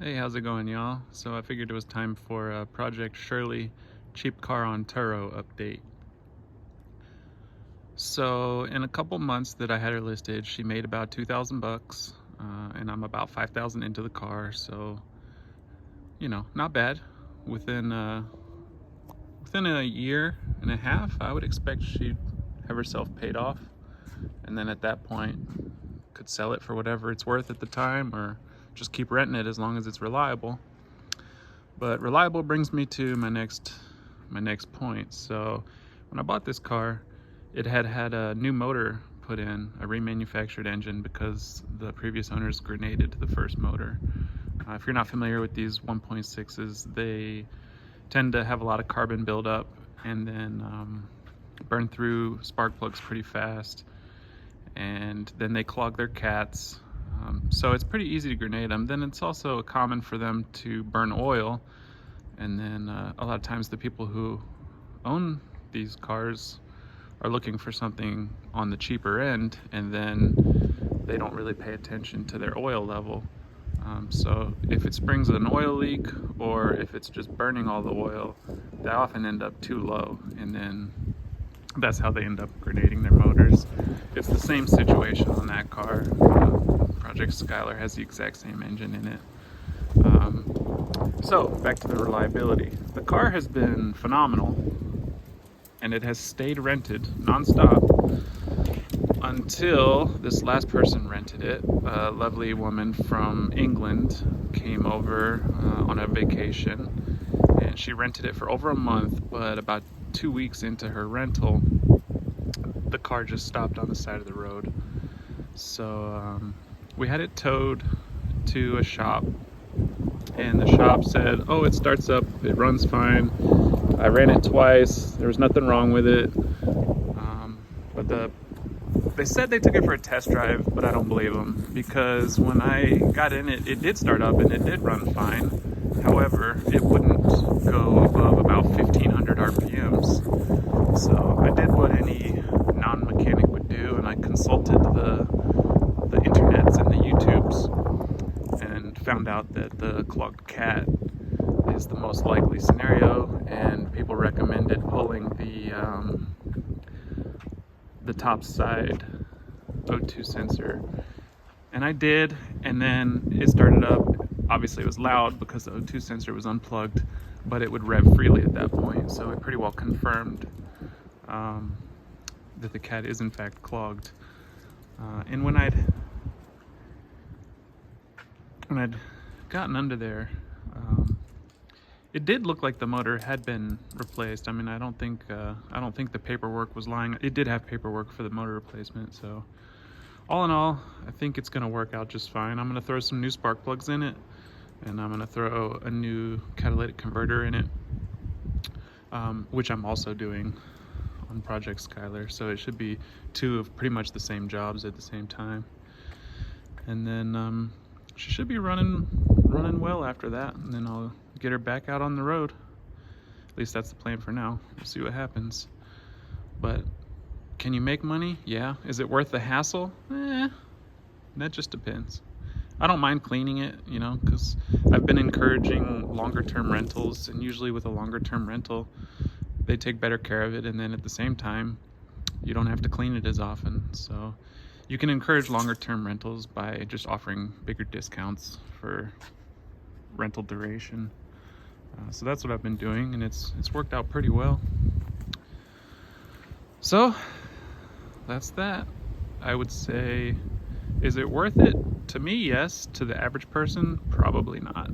Hey, how's it going, y'all? So I figured it was time for a Project Shirley cheap car on Turo update. So in a couple months that I had her listed, she made about 2,000 bucks, and I'm about 5,000 into the car. So, not bad. Within a year and a half, I would expect she'd have herself paid off, and then at that point, could sell it for whatever it's worth at the time, or just keep renting it as long as it's reliable. But reliable brings me to my next point. So when I bought this car, it had a new motor put in, a remanufactured engine, because the previous owners grenaded the first motor. If you're not familiar with these 1.6s, they tend to have a lot of carbon buildup and then burn through spark plugs pretty fast, and then they clog their cats. So it's pretty easy to grenade them. Then it's also common for them to burn oil, and then a lot of times the people who own these cars are looking for something on the cheaper end, and then they don't really pay attention to their oil level. So if it springs an oil leak, or if it's just burning all the oil, they often end up too low, and then that's how they end up grenading their motors. It's the same situation on that car. Project Skylar has the exact same engine in it. So back to the reliability. The car has been phenomenal, and it has stayed rented nonstop until this last person rented it. A lovely woman from England came over on a vacation, and she rented it for over a month, but about 2 weeks into her rental, the car just stopped on the side of the road. So we had it towed to a shop, and the shop said, oh, it starts up, it runs fine. I ran it twice, there was nothing wrong with it. But they said they took it for a test drive, but I don't believe them, because when I got in it, it did start up and it did run fine. However, it wouldn't go above about 1,500 RPMs. So I did what any non-mechanic would do, and I consulted the internets and the YouTubes, and found out that the clogged cat is the most likely scenario, and people recommended pulling the top side O2 sensor. And I did, and then it started up. Obviously it was loud because the O2 sensor was unplugged, but it would rev freely at that point, so it pretty well confirmed that the cat is in fact clogged. And when I'd gotten under there, it did look like the motor had been replaced. I mean, I don't think the paperwork was lying. It did have paperwork for the motor replacement, so all in all, I think it's gonna work out just fine. I'm gonna throw some new spark plugs in it, and I'm gonna throw a new catalytic converter in it, which I'm also doing on Project Skylar. So it should be two of pretty much the same jobs at the same time. And then she should be running well after that, and then I'll get her back out on the road. At least that's the plan for now. We'll see what happens. But can you make money? Yeah. Is it worth the hassle? That just depends. I don't mind cleaning it, because I've been encouraging longer term rentals, and usually with a longer term rental, they take better care of it, and then at the same time, you don't have to clean it as often. So you can encourage longer term rentals by just offering bigger discounts for rental duration. So that's what I've been doing, and it's worked out pretty well. So that's that. I would say, is it worth it? To me, yes. To the average person, probably not.